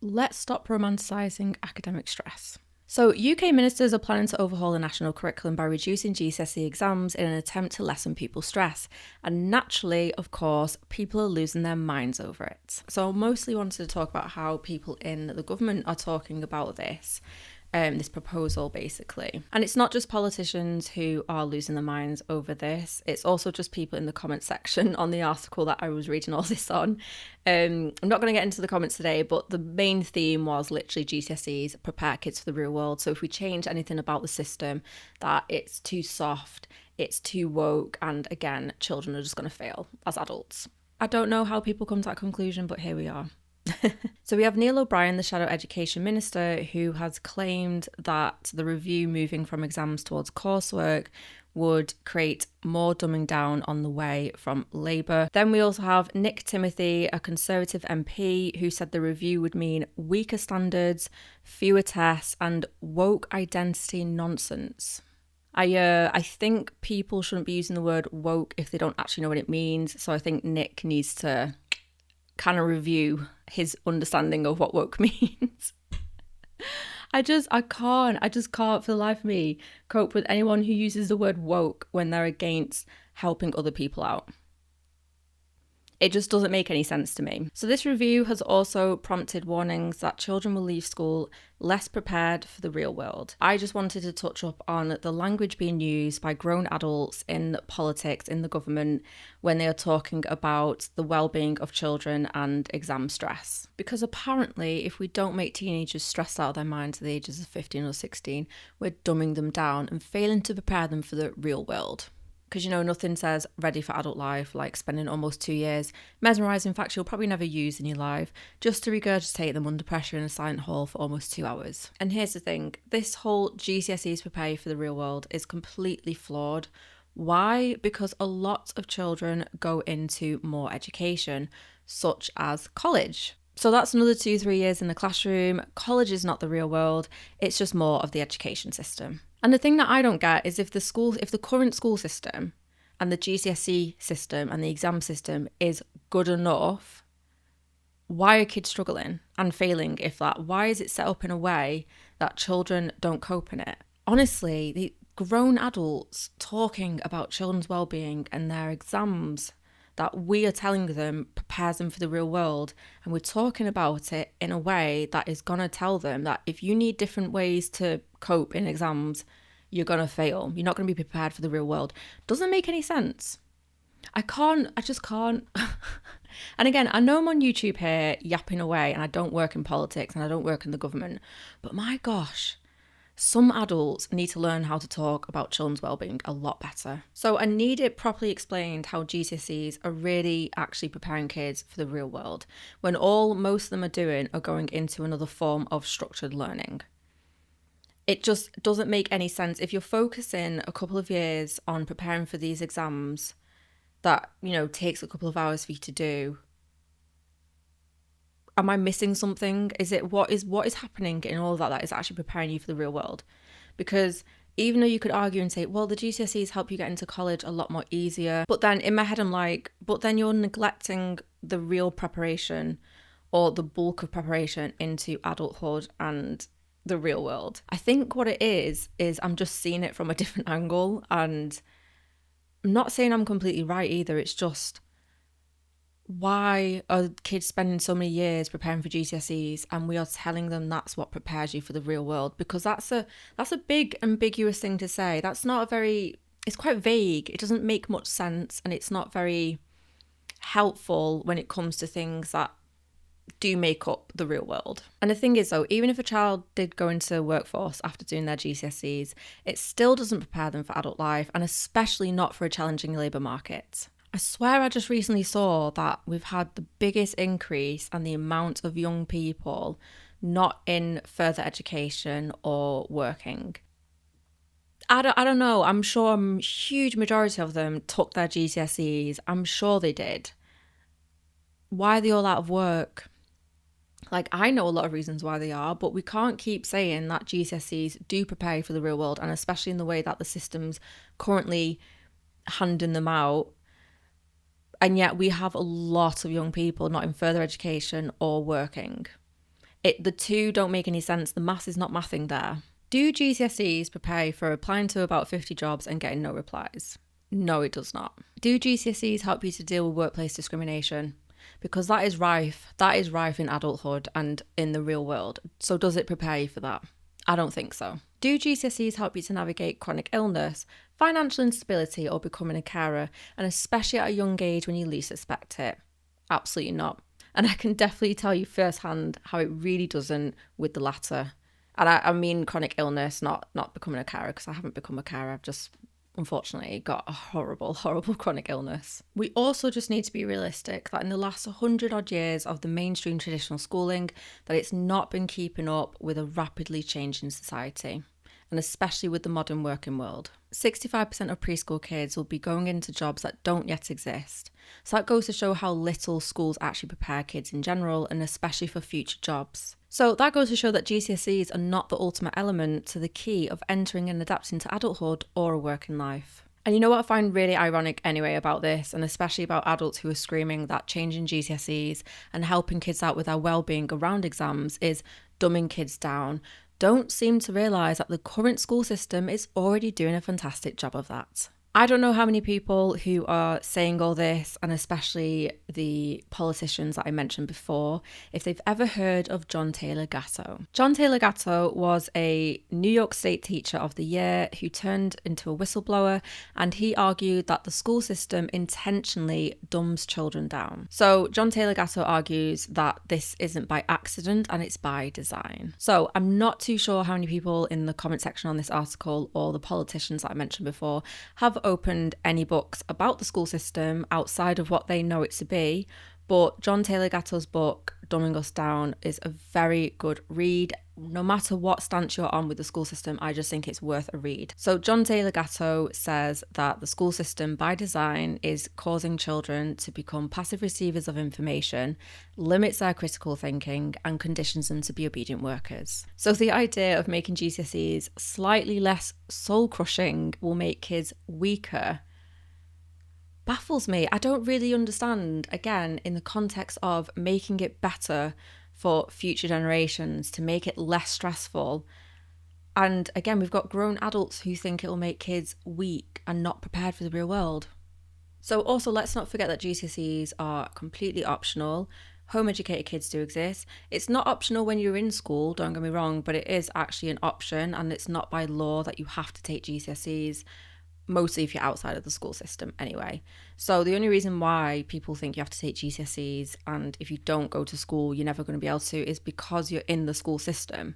Let's stop romanticising academic stress. So, UK ministers are planning to overhaul the national curriculum by reducing GCSE exams in an attempt to lessen people's stress. And naturally, of course, people are losing their minds over it. So, I mostly wanted to talk about how people in the government are talking about this. This proposal basically. And it's not just politicians who are losing their minds over this, it's also just people in the comment section on the article that I was reading all this on. I'm not going to get into the comments today, but the main theme was literally GCSEs prepare kids for the real world. So if we change anything about the system, that it's too soft, it's too woke, and again, children are just going to fail as adults. I don't know how people come to that conclusion, but here we are. So we have Neil O'Brien, the Shadow Education Minister, who has claimed that the review moving from exams towards coursework would create more dumbing down on the way from Labour. Then we also have Nick Timothy, a Conservative MP, who said the review would mean weaker standards, fewer tests, and woke identity nonsense. I think people shouldn't be using the word woke if they don't actually know what it means. So I think Nick needs to kind of review his understanding of what woke means. I just can't for the life of me cope with anyone who uses the word woke when they're against helping other people out. It just doesn't make any sense to me. So this review has also prompted warnings that children will leave school less prepared for the real world. I just wanted to touch up on the language being used by grown adults in politics, in the government, when they are talking about the well-being of children and exam stress. Because apparently, if we don't make teenagers stressed out of their minds at the ages of 15 or 16, we're dumbing them down and failing to prepare them for the real world. Because, nothing says ready for adult life like spending almost 2 years mesmerising facts you'll probably never use in your life just to regurgitate them under pressure in a silent hall for almost 2 hours. And here's the thing, this whole GCSEs prepare you for the real world is completely flawed. Why? Because a lot of children go into more education, such as college. So that's another 2-3 years in the classroom. College is not the real world, it's just more of the education system. And the thing that I don't get is if the current school system and the GCSE system and the exam system is good enough, why are kids struggling and failing if that? Why is it set up in a way that children don't cope in it? Honestly, the grown adults talking about children's well-being and their exams that we are telling them prepares them for the real world, and we're talking about it in a way that is going to tell them that if you need different ways to cope in exams, you're going to fail. You're not going to be prepared for the real world. Doesn't make any sense. I just can't. And again, I know I'm on YouTube here yapping away and I don't work in politics and I don't work in the government, but my gosh, some adults need to learn how to talk about children's wellbeing a lot better. So I need it properly explained how GCSEs are really actually preparing kids for the real world, when all most of them are doing are going into another form of structured learning. It just doesn't make any sense. If you're focusing a couple of years on preparing for these exams that, takes a couple of hours for you to do, am I missing something? Is it what is happening in all of that is actually preparing you for the real world? Because even though you could argue and say, well, the GCSEs help you get into college a lot more easier, but then in my head I'm like, but then you're neglecting the real preparation or the bulk of preparation into adulthood and the real world. I think what it is I'm just seeing it from a different angle, and I'm not saying I'm completely right either. It's just, why are kids spending so many years preparing for GCSEs and we are telling them that's what prepares you for the real world? Because that's a big ambiguous thing to say. It's quite vague. It doesn't make much sense, and it's not very helpful when it comes to things that do make up the real world. And the thing is though, even if a child did go into the workforce after doing their GCSEs, it still doesn't prepare them for adult life, and especially not for a challenging labour market. I swear I just recently saw that we've had the biggest increase in the amount of young people not in further education or working. I don't know. I'm sure a huge majority of them took their GCSEs. I'm sure they did. Why are they all out of work? Like, I know a lot of reasons why they are, but we can't keep saying that GCSEs do prepare you for the real world, and especially in the way that the system's currently handing them out. And yet we have a lot of young people not in further education or working. The two don't make any sense. The maths is not mathing there. Do GCSEs prepare you for applying to about 50 jobs and getting no replies? No, it does not. Do GCSEs help you to deal with workplace discrimination? Because that is rife. That is rife in adulthood and in the real world. So does it prepare you for that? I don't think so. Do GCSEs help you to navigate chronic illness, financial instability, or becoming a carer, and especially at a young age when you least expect it? Absolutely not. And I can definitely tell you firsthand how it really doesn't with the latter. And I mean chronic illness, not becoming a carer, because I haven't become a carer. I've just unfortunately got a horrible chronic illness. We also just need to be realistic that in the last 100 odd years of the mainstream traditional schooling, that it's not been keeping up with a rapidly changing society, and especially with the modern working world. 65% of preschool kids will be going into jobs that don't yet exist. So that goes to show how little schools actually prepare kids in general, and especially for future jobs. So that goes to show that GCSEs are not the ultimate element to the key of entering and adapting to adulthood or a working life. And you know what I find really ironic anyway about this, and especially about adults who are screaming that changing GCSEs and helping kids out with their well-being around exams is dumbing kids down, don't seem to realise that the current school system is already doing a fantastic job of that. I don't know how many people who are saying all this, and especially the politicians that I mentioned before, if they've ever heard of John Taylor Gatto. John Taylor Gatto was a New York State Teacher of the Year who turned into a whistleblower, and he argued that the school system intentionally dumbs children down. So John Taylor Gatto argues that this isn't by accident and it's by design. So I'm not too sure how many people in the comment section on this article, or the politicians that I mentioned before, have opened any books about the school system outside of what they know it to be, but John Taylor Gatto's book, Dumbing Us Down, is a very good read. No matter what stance you're on with the school system, I just think it's worth a read. So John Taylor Gatto says that the school system by design is causing children to become passive receivers of information, limits their critical thinking, and conditions them to be obedient workers. So the idea of making GCSEs slightly less soul-crushing will make kids weaker baffles me. I don't really understand, again, in the context of making it better for future generations, to make it less stressful. And again, we've got grown adults who think it will make kids weak and not prepared for the real world. So also, let's not forget that GCSEs are completely optional. Home educated kids do exist. It's not optional when you're in school, don't get me wrong, but it is actually an option, and it's not by law that you have to take GCSEs, mostly if you're outside of the school system anyway. So the only reason why people think you have to take GCSEs, and if you don't go to school you're never going to be able to, is because you're in the school system.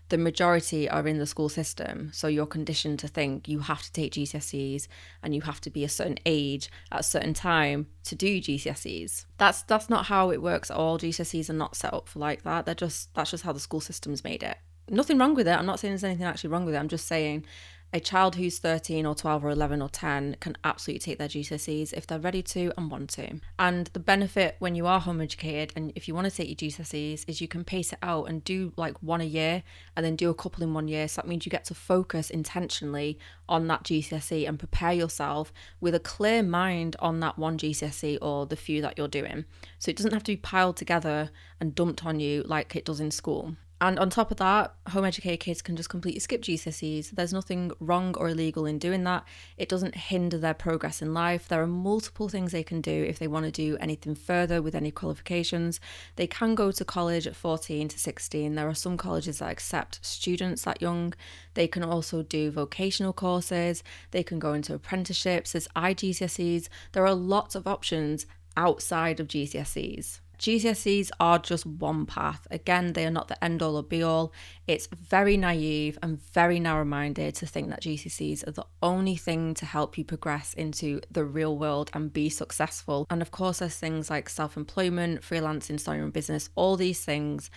The majority are in the school system, so you're conditioned to think you have to take GCSEs and you have to be a certain age at a certain time to do GCSEs. That's not how it works at all. GCSEs are not set up for like that. That's just how the school system's made it. Nothing wrong with it. I'm not saying there's anything actually wrong with it. I'm just saying a child who's 13 or 12 or 11 or 10 can absolutely take their GCSEs if they're ready to and want to. And the benefit when you are home educated, and if you want to take your GCSEs, is you can pace it out and do like one a year and then do a couple in 1 year. So that means you get to focus intentionally on that GCSE and prepare yourself with a clear mind on that one GCSE or the few that you're doing. So it doesn't have to be piled together and dumped on you like it does in school. And on top of that, home educated kids can just completely skip GCSEs. There's nothing wrong or illegal in doing that. It doesn't hinder their progress in life. There are multiple things they can do if they want to do anything further with any qualifications. They can go to college at 14 to 16. There are some colleges that accept students that young. They can also do vocational courses. They can go into apprenticeships. There's iGCSEs. There are lots of options outside of GCSEs. GCSEs are just one path. Again, they are not the end all or be all. It's very naive and very narrow-minded to think that GCSEs are the only thing to help you progress into the real world and be successful. And of course, there's things like self-employment, freelancing, starting your own business, all these things.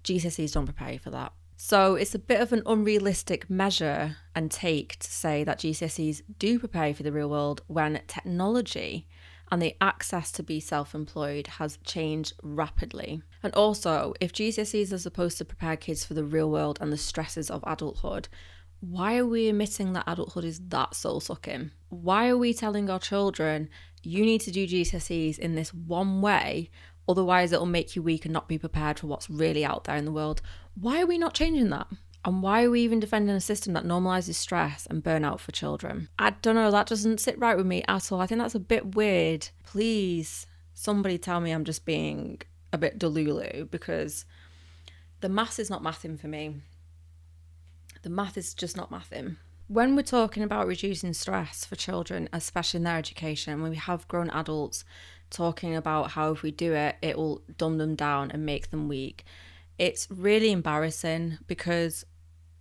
GCSEs don't prepare you for that. So it's a bit of an unrealistic measure and take to say that GCSEs do prepare you for the real world when technology and the access to be self-employed has changed rapidly. And also, if GCSEs are supposed to prepare kids for the real world and the stresses of adulthood, why are we admitting that adulthood is that soul-sucking? Why are we telling our children, you need to do GCSEs in this one way, Otherwise, it'll make you weak and not be prepared for what's really out there in the world. Why are we not changing that? And why are we even defending a system that normalises stress and burnout for children? I don't know, that doesn't sit right with me at all. I think that's a bit weird. Please, somebody tell me I'm just being a bit delulu, because the maths is not mathing for me. The math is just not mathing. When we're talking about reducing stress for children, especially in their education, when we have grown adults talking about how if we do it, it will dumb them down and make them weak, it's really embarrassing, because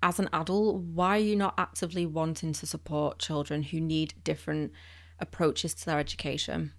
as an adult, why are you not actively wanting to support children who need different approaches to their education?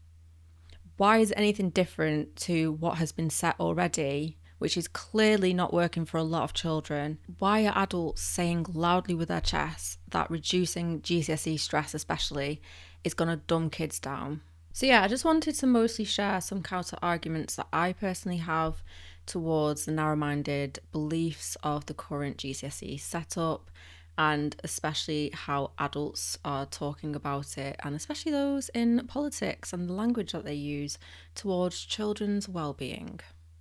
Why is anything different to what has been set already, which is clearly not working for a lot of children? Why are adults saying loudly with their chests that reducing GCSE stress especially is going to dumb kids down? So yeah, I just wanted to mostly share some counter arguments that I personally have towards the narrow-minded beliefs of the current GCSE setup, and especially how adults are talking about it, and especially those in politics and the language that they use towards children's well-being.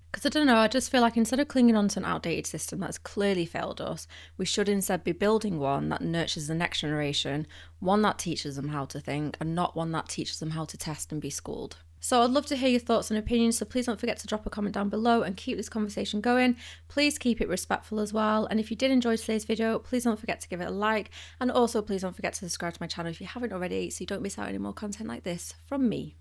Because I don't know, I just feel like instead of clinging on to an outdated system that's clearly failed us, we should instead be building one that nurtures the next generation, one that teaches them how to think, and not one that teaches them how to test and be schooled. So I'd love to hear your thoughts and opinions, so please don't forget to drop a comment down below and keep this conversation going. Please keep it respectful as well. And if you did enjoy today's video, please don't forget to give it a like. And also please don't forget to subscribe to my channel if you haven't already, so you don't miss out any more content like this from me.